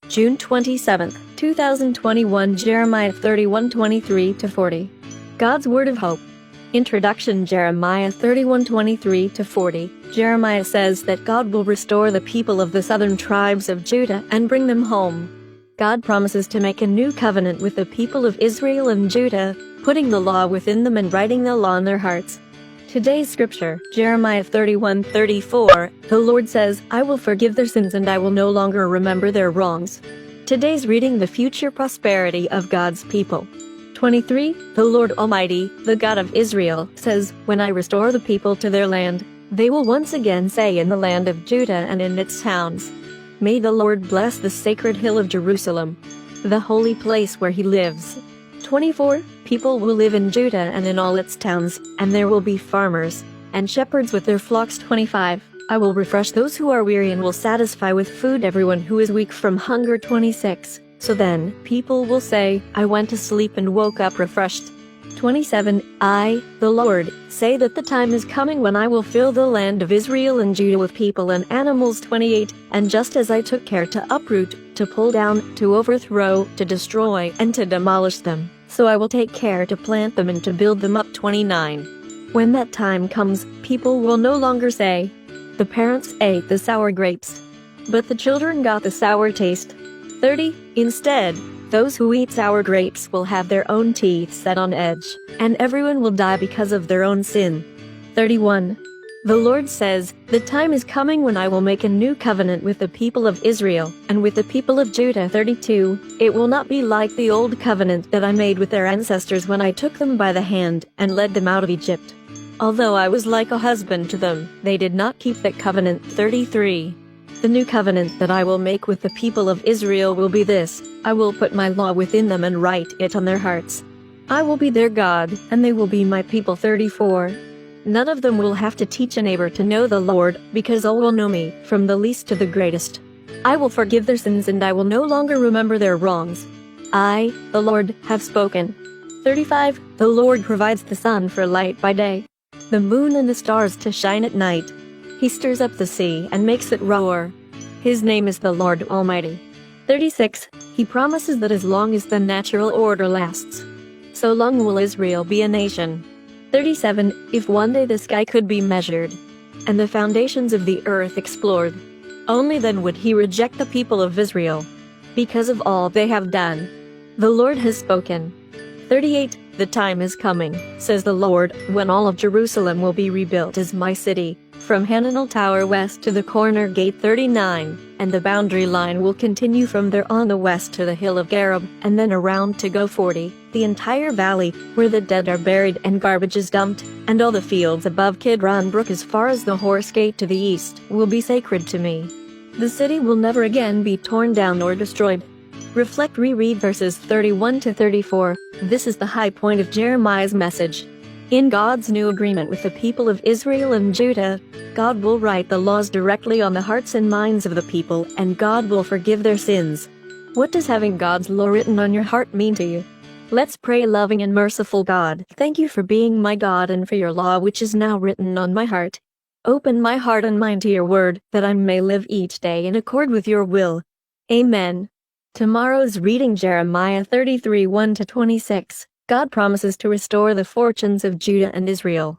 June 27, 2021. Jeremiah 31:23-40. God's Word of Hope. Introduction. Jeremiah 31:23-40. Jeremiah says that God will restore the people of the southern tribes of Judah and bring them home. God promises to make a new covenant with the people of Israel and Judah, putting the law within them and writing the law in their hearts. Today's scripture, Jeremiah 31:34, the Lord says, "I will forgive their sins and I will no longer remember their wrongs." Today's reading, the future prosperity of God's people. 23, the Lord Almighty, the God of Israel, says, "When I restore the people to their land, they will once again say in the land of Judah and in its towns, 'May the Lord bless the sacred hill of Jerusalem, the holy place where he lives.'" 24, people will live in Judah and in all its towns, and there will be farmers and shepherds with their flocks. 25, I will refresh those who are weary and will satisfy with food everyone who is weak from hunger. 26, so then people will say, "I went to sleep and woke up refreshed." 27, I, the Lord, say that the time is coming when I will fill the land of Israel and Judah with people and animals. 28, and just as I took care to uproot, to pull down, to overthrow, to destroy, and to demolish them, so I will take care to plant them and to build them up. 29, when that time comes, people will no longer say, "The parents ate the sour grapes, but the children got the sour taste." 30, instead, those who eat sour grapes will have their own teeth set on edge, and everyone will die because of their own sin. 31, the Lord says, "The time is coming when I will make a new covenant with the people of Israel and with the people of Judah." 32, it will not be like the old covenant that I made with their ancestors when I took them by the hand and led them out of Egypt. Although I was like a husband to them, they did not keep that covenant. 33, the new covenant that I will make with the people of Israel will be this: I will put my law within them and write it on their hearts. I will be their God, and they will be my people. 34, none of them will have to teach a neighbor to know the Lord, because all will know me, from the least to the greatest. I will forgive their sins and I will no longer remember their wrongs. I, the Lord, have spoken. 35, the Lord provides the sun for light by day, the moon and the stars to shine at night. He stirs up the sea and makes it roar. His name is the Lord Almighty. 36, he promises that as long as the natural order lasts, so long will Israel be a nation. 37, if one day the sky could be measured, and the foundations of the earth explored, only then would he reject the people of Israel, because of all they have done. The Lord has spoken. 38, the time is coming, says the Lord, when all of Jerusalem will be rebuilt as my city, from Hananel Tower west to the corner gate. 39, and the boundary line will continue from there on the west to the hill of Gareb, and then around to go 40, the entire valley, where the dead are buried and garbage is dumped, and all the fields above Kidron Brook as far as the horse gate to the east, will be sacred to me. The city will never again be torn down or destroyed. Reflect. Reread verses 31-34. This is the high point of Jeremiah's message. In God's new agreement with the people of Israel and Judah, God will write the laws directly on the hearts and minds of the people, and God will forgive their sins. What does having God's law written on your heart mean to you? Let's pray. Loving and merciful God, thank you for being my God and for your law which is now written on my heart. Open my heart and mind to your word, that I may live each day in accord with your will. Amen. Tomorrow's reading, Jeremiah 33:1-26. God promises to restore the fortunes of Judah and Israel.